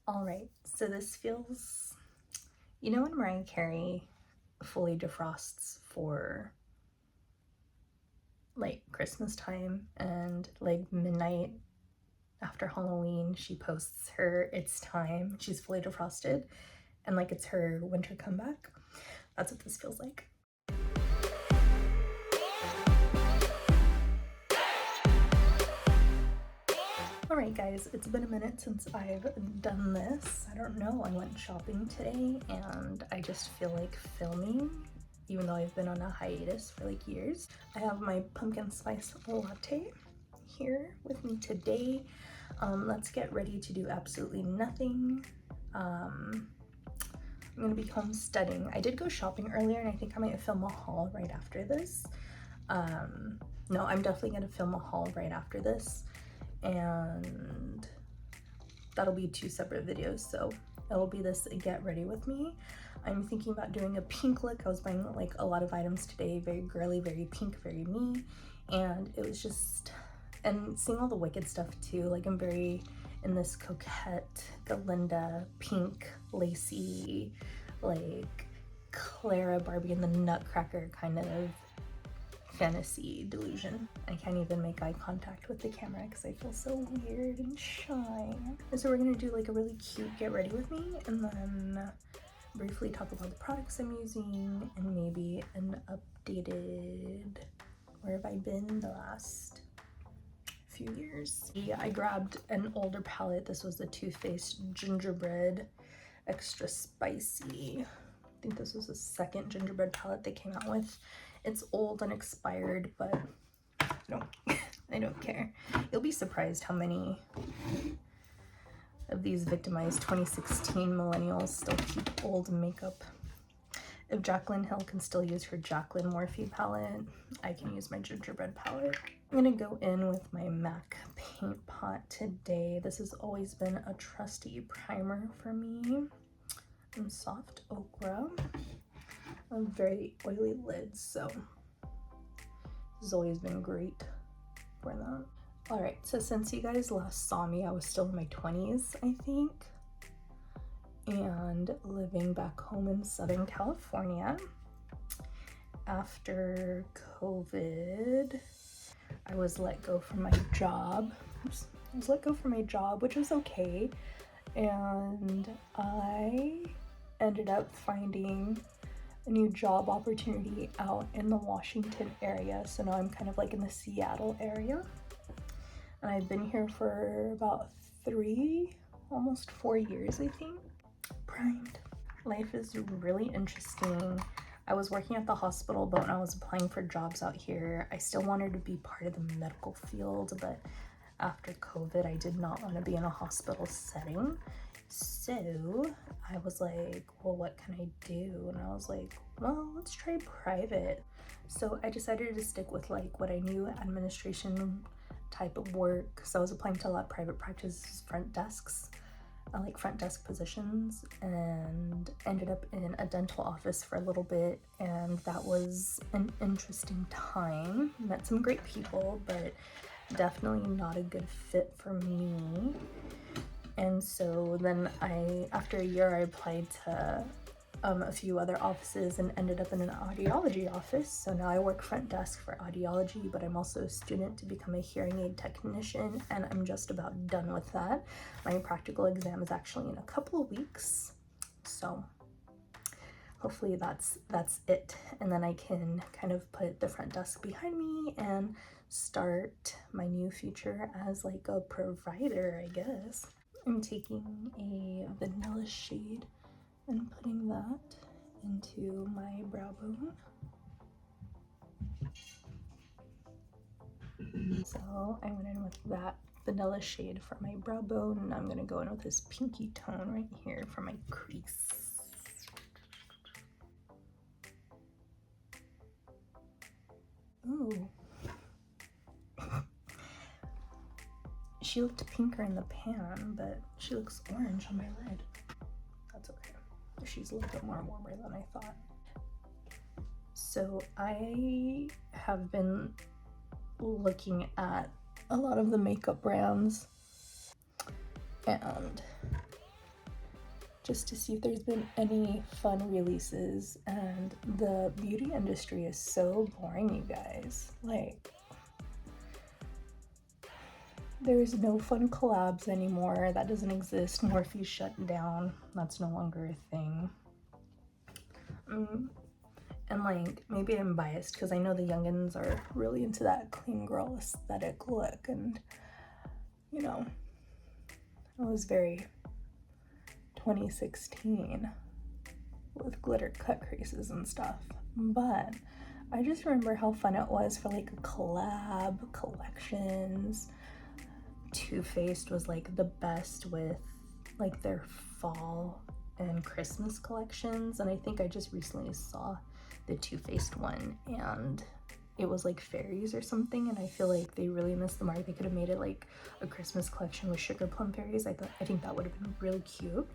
All right, so this feels, you know, when Mariah Carey fully defrosts for like Christmas time and like midnight after Halloween, she posts her "It's Time," she's fully defrosted, and like it's her winter comeback. That's what this feels like. Alright guys, it's been a minute since I've done this. I don't know, I went shopping today and I just feel like filming, even though I've been on a hiatus for like years. I have my pumpkin spice latte here with me today. Let's get ready to do absolutely nothing. I'm gonna be home studying. I did go shopping earlier and I think I might film a haul right after this. No, I'm definitely gonna film a haul right after this, and that'll be 2 separate videos, so it'll be this get ready with me. I'm thinking about doing a pink look. I was buying like a lot of items today, very girly, very pink, very me, and it was just, and seeing all the Wicked stuff too, like I'm very in this coquette, Galinda, pink, lacy, like Clara, Barbie and the Nutcracker kind of fantasy delusion. I can't even make eye contact with the camera because I feel so weird and shy. And so we're gonna do like a really cute get ready with me, and then briefly talk about the products I'm using and maybe an updated where have I been the last few years. Yeah, I grabbed an older palette. This was the Too Faced Gingerbread Extra Spicy. I think this was the second gingerbread palette they came out with. It's old and expired, but I don't care. You'll be surprised how many of these victimized 2016 millennials still keep old makeup. If Jaclyn Hill can still use her Jaclyn Morphe palette, I can use my gingerbread palette. I'm gonna go in with my MAC paint pot today. This has always been a trusty primer for me. And Soft Ochre. I have very oily lids, so this has always been great for that. All right, so since you guys last saw me, I was still in my 20s, I think, and living back home in Southern California. After COVID, I was let go from my job. I was let go from my job, which was okay, and I ended up finding a new job opportunity out in the Washington area. So now I'm kind of like in the Seattle area, and I've been here for about 3, almost 4 years, I think. Primed. Life is really interesting. I was working at the hospital, but when I was applying for jobs out here, I still wanted to be part of the medical field, but after COVID, I did not want to be in a hospital setting. So I was like, well, what can I do? And I was like, well, let's try private. So I decided to stick with like what I knew, administration type of work. So I was applying to a lot of private practice front desks, like front desk positions, and ended up in a dental office for a little bit, and that was an interesting time. Met some great people, but definitely not a good fit for me. And so then after a year, I applied to a few other offices and ended up in an audiology office. So now I work front desk for audiology, but I'm also a student to become a hearing aid technician, and I'm just about done with that. My practical exam is actually in a couple of weeks, so hopefully that's it, and then I can kind of put the front desk behind me and start my new future as like a provider, I guess. I'm taking a vanilla shade and putting that into my brow bone. So I went in with that vanilla shade for my brow bone, and I'm gonna go in with this pinky tone right here for my crease. Ooh. She looked pinker in the pan, but she looks orange on my lid. That's okay. She's a little bit more warmer than I thought. So I have been looking at a lot of the makeup brands, and just to see if there's been any fun releases, and the beauty industry is so boring, you guys. Like, there's no fun collabs anymore. That doesn't exist. Morphe's shut down. That's no longer a thing. And like, maybe I'm biased because I know the youngins are really into that clean girl aesthetic look, and you know, it was very 2016 with glitter cut creases and stuff. But I just remember how fun it was for like collab collections. Too Faced was like the best with like their fall and Christmas collections, and I think I just recently saw the Too Faced one, and it was like fairies or something, and I feel like they really missed the mark. They could have made it like a Christmas collection with sugar plum fairies. I think that would have been really cute.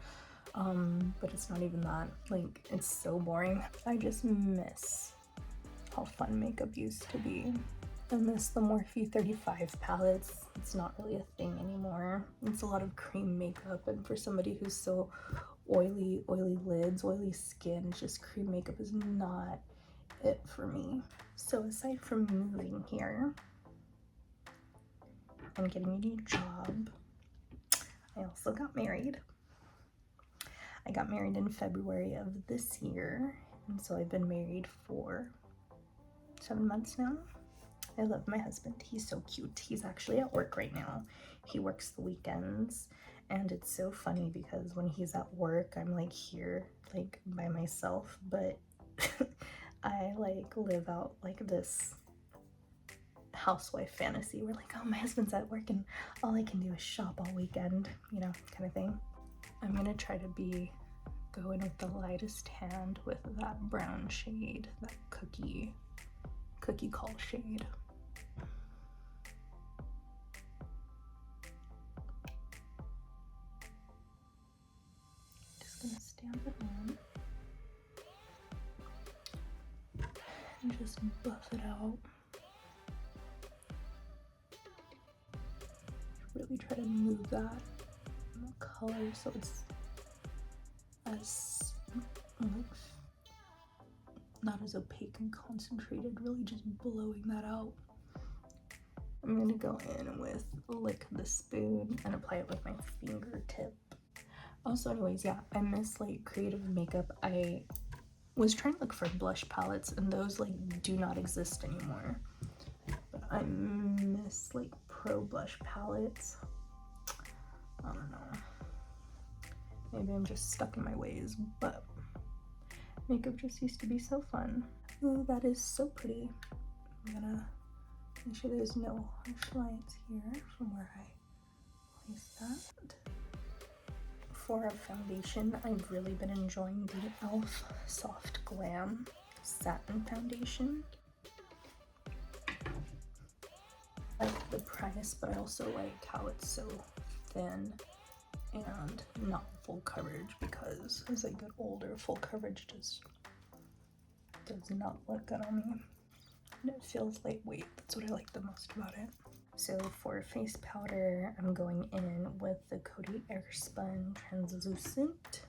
But it's not even that. Like, it's so boring. I just miss how fun makeup used to be. I miss the Morphe 35 palettes. It's not really a thing anymore. It's a lot of cream makeup, and for somebody who's so oily lids, oily skin, just cream makeup is not it for me. So aside from moving here and getting a new job, I also got married. I got married in February of this year, and so I've been married for 7 months now. I love my husband. He's so cute. He's actually at work right now. He works the weekends, and it's so funny because when he's at work, I'm like here like by myself, but I like live out like this housewife fantasy where like, oh, my husband's at work and all I can do is shop all weekend, you know, kind of thing. I'm gonna try to go in with the lightest hand with that brown shade, that cookie call shade. Just gonna stamp it on and just buff it out. Really try to move that color so it's as like not as opaque and concentrated, really just blowing that out. I'm gonna go in with Lick the Spoon and apply it with my fingertip. Also, anyways, yeah, I miss like creative makeup. I was trying to look for blush palettes, and those like do not exist anymore. But I miss like pro blush palettes. I don't know. Maybe I'm just stuck in my ways, but makeup just used to be so fun. Ooh, that is so pretty. I'm gonna make sure there's no harsh lines here from where I placed that. For a foundation, I've really been enjoying the e.l.f. Soft Glam Satin Foundation. I like the price, but I also like how it's so thin and not full coverage, because as I get older, full coverage just does not look good on me. And it feels lightweight. That's what I like the most about it. So for face powder, I'm going in with the Coty Airspun Translucent.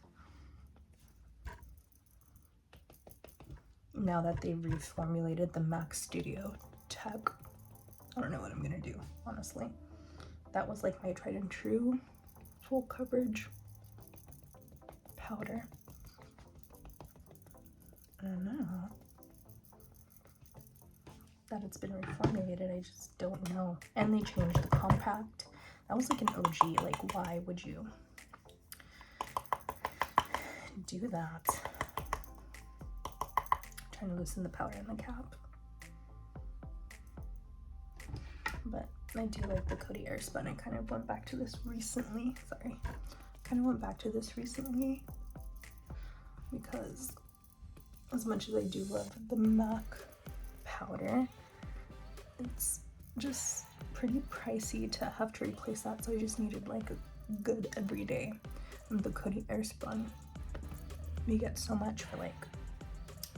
Now that they've reformulated the MAC Studio Tech, I don't know what I'm gonna do, honestly. That was like my tried and true full coverage powder. I don't know that it's been reformulated, I just don't know. And they changed the compact. That was like an OG. Like, why would you do that? I'm trying to loosen the powder in the cap. But I do like the Coty Airspun. I kind of went back to this recently. Because as much as I do love the MAC powder, it's just pretty pricey to have to replace that, so I just needed like a good everyday. And the Coty Airspun, you get so much for like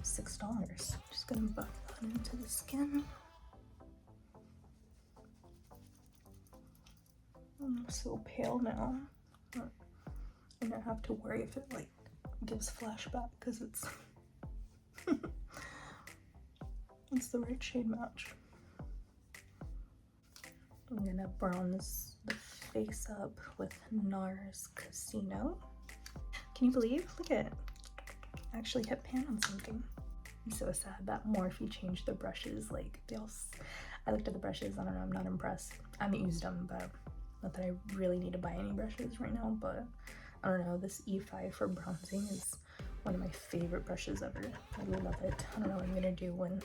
$6. Just gonna buff that into the skin. I'm so pale now. and I have to worry if it like gives flashback because it's it's the right shade match. I'm gonna bronze the face up with NARS Casino. Can you believe? Look at it. I actually hit pan on something. I'm so sad that Morphe changed the brushes. Like I looked at the brushes, I don't know, I'm not impressed. I haven't used them, but not that I really need to buy any brushes right now, but I don't know, this E5 for bronzing is one of my favorite brushes ever. I love it. I don't know what I'm gonna do when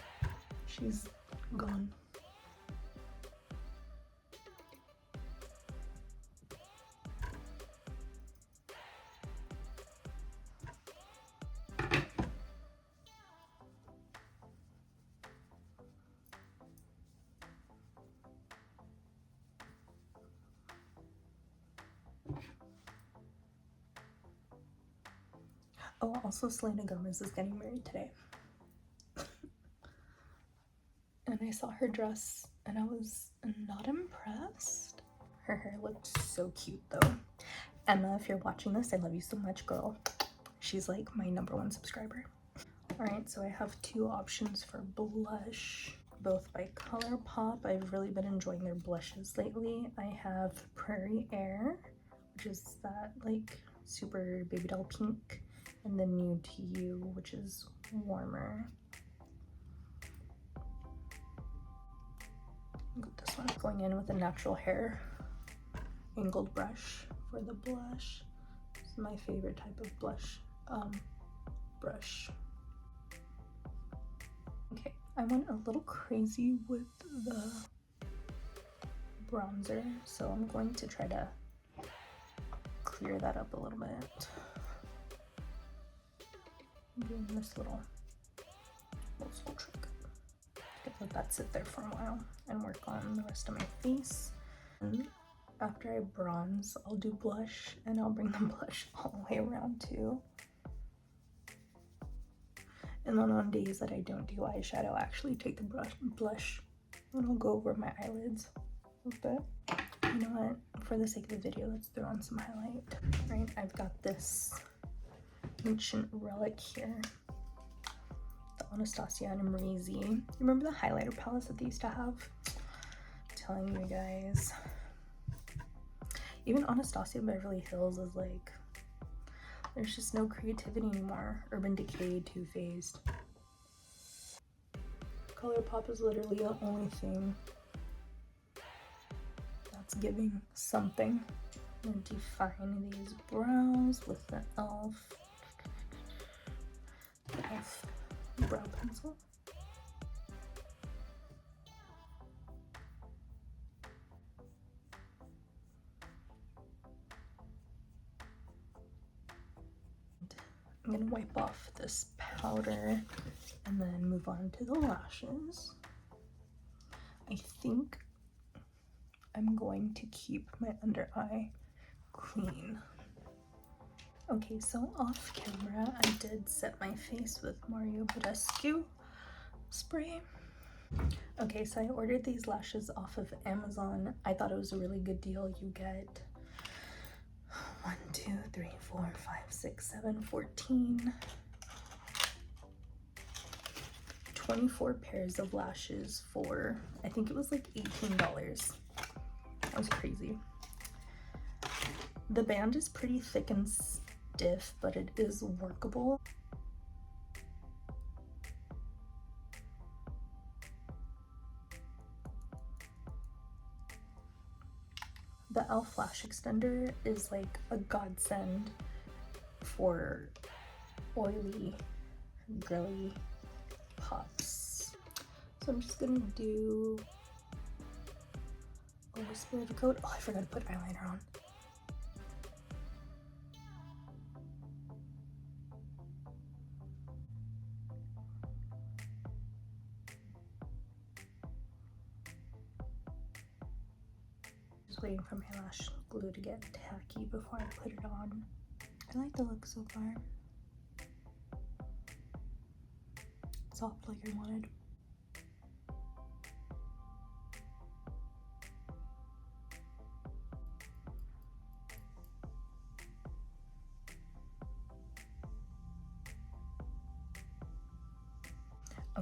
she's gone. Oh, also Selena Gomez is getting married today. And I saw her dress and I was not impressed. Her hair looked so cute though. Emma, if you're watching this, I love you so much, girl. She's like my #1 subscriber. All right, so I have 2 options for blush, both by ColourPop. I've really been enjoying their blushes lately. I have Prairie Air, which is that like super baby doll pink, and then New to You, which is warmer. This one, going in with a natural hair angled brush for the blush. This is my favorite type of blush brush. Okay, I went a little crazy with the bronzer, so I'm going to try to clear that up a little bit. I'm doing this little trick. Let that sit there for a while and work on the rest of my face. And after I bronze, I'll do blush, and I'll bring the blush all the way around too. And then on days that I don't do eyeshadow, I actually take the blush and I'll go over my eyelids with it. You know what? For the sake of the video, let's throw on some highlight. Right, I've got this ancient relic here. The Anastasia and Amrezy. You remember the highlighter palettes that they used to have? I'm telling you guys. Even Anastasia Beverly Hills is like, there's just no creativity anymore. Urban Decay, Too Faced. ColourPop is literally the only thing that's giving something. I'm gonna define these brows with the e.l.f. brow pencil. I'm gonna wipe off this powder and then move on to the lashes. I think I'm going to keep my under eye clean. Okay, so off camera, I did set my face with Mario Badescu spray. Okay, so I ordered these lashes off of Amazon. I thought it was a really good deal. You get 1, 2, 3, 4, 5, 6, 7, 14, 24 pairs of lashes for, I think it was like $18. That was crazy. The band is pretty thick and stiff, but it is workable. The e.l.f. lash extender is like a godsend for oily, girly pops. So I'm just gonna do a whisper of a coat. Oh, I forgot to put eyeliner on. Just waiting for my lash glue to get tacky before I put it on. I like the look so far. Soft like I wanted.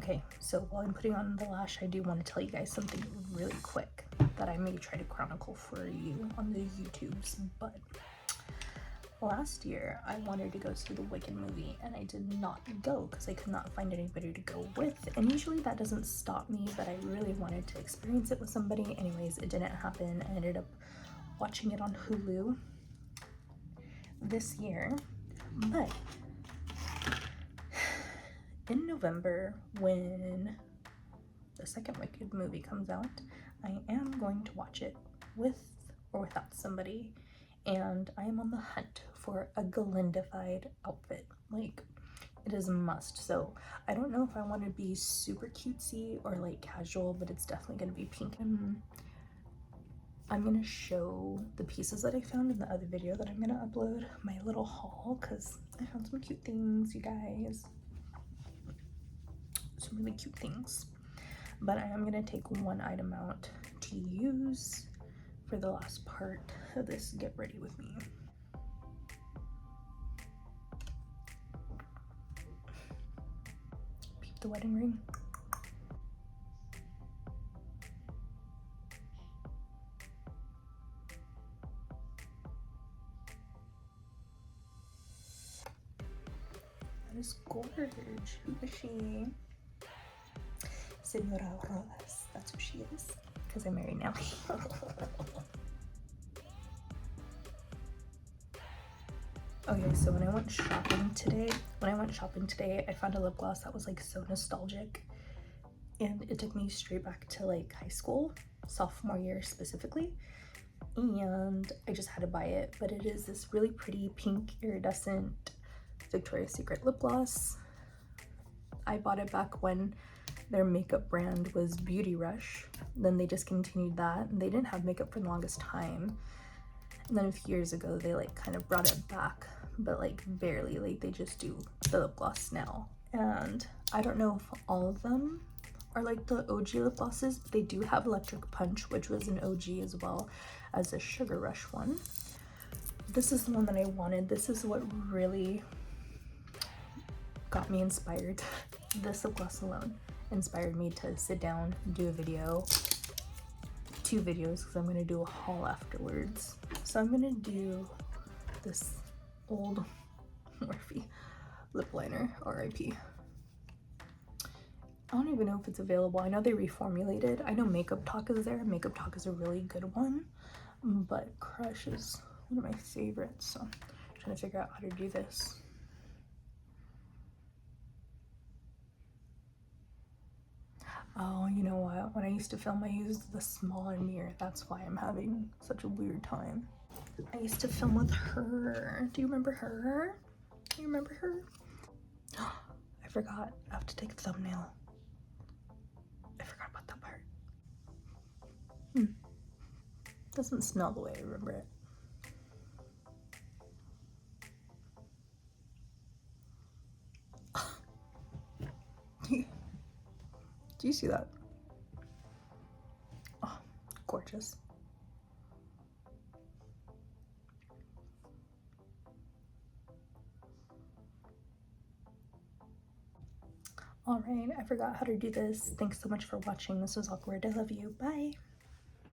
Okay, so while I'm putting on the lash, I do want to tell you guys something really quick that I may try to chronicle for you on the YouTubes, but last year I wanted to go see the Wicked movie and I did not go because I could not find anybody to go with, and usually that doesn't stop me, but I really wanted to experience it with somebody. Anyways, it didn't happen. I ended up watching it on Hulu this year, but in November, when the second Wicked movie comes out, I am going to watch it with or without somebody, and I am on the hunt for a Glindified outfit. Like, it is a must. So I don't know if I want to be super cutesy or like casual, but it's definitely going to be pink. I'm going to show the pieces that I found in the other video that I'm going to upload, my little haul, because I found some cute things, you guys. Some really cute things. But I am going to take one item out to use for the last part of this get ready with me. Peep the wedding ring. That is gorge. Who is she? Senora Rodas. That's who she is. Because I'm married now. Okay, so when I went shopping today, I found a lip gloss that was like so nostalgic, and it took me straight back to like high school, sophomore year specifically, and I just had to buy it. But it is this really pretty pink iridescent Victoria's Secret lip gloss. I bought it back when their makeup brand was Beauty Rush. Then they discontinued that, and they didn't have makeup for the longest time. And then a few years ago, they like kind of brought it back, but like barely. Like they just do the lip gloss now. And I don't know if all of them are like the OG lip glosses, but they do have Electric Punch, which was an OG as well as the Sugar Rush one. This is the one that I wanted. This is what really got me inspired. This lip gloss alone inspired me to sit down and do a video. 2 videos, because I'm going to do a haul afterwards. So I'm going to do this old Morphe lip liner, RIP. I don't even know if it's available. I know they reformulated. I know Makeup Talk is there. Makeup Talk is a really good one, but Crush is one of my favorites. So I'm trying to figure out how to do this. Oh, you know what? When I used to film, I used the smaller mirror. That's why I'm having such a weird time. I used to film with her. Do you remember her? Do you remember her? I forgot. I have to take a thumbnail. I forgot about that part. Doesn't smell the way I remember it. Do you see that? Oh, gorgeous. All right, I forgot how to do this. Thanks so much for watching. This was awkward. I love you. Bye.